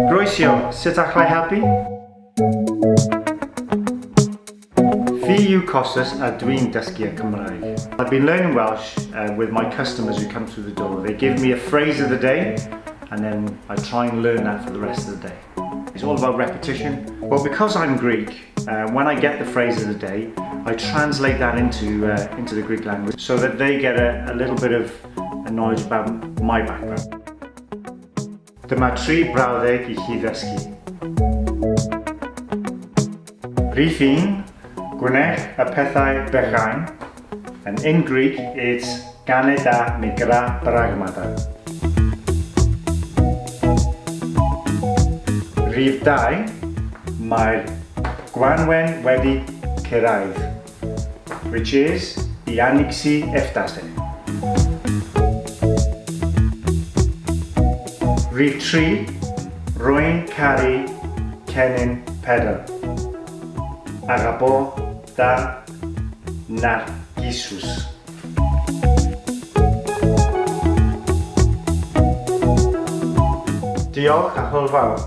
Groesio, sut allai helpu? Fi yw Costas a dwi'n dysgu Cymraeg. I've been learning Welsh with my customers who come through the door. They give me a phrase of the day and then I try and learn that for the rest of the day. It's all about repetition. Well, because I'm Greek, when I get the phrase of the day, I translate that into the Greek language so that they get a little bit of knowledge about my background. Dyma 3 brawddeg I chi ddysgu. Rhif 1, gwnech y pethau bechain, and in Greek it's gyda migra pragmata. Rhif 2, mae'r gwanwen wedi cyrraedd, which is I anigsi eftase. Rhif 3, rwy'n caru cennin pedal. Agabo da nargisus. Diolch a hwyl fawr.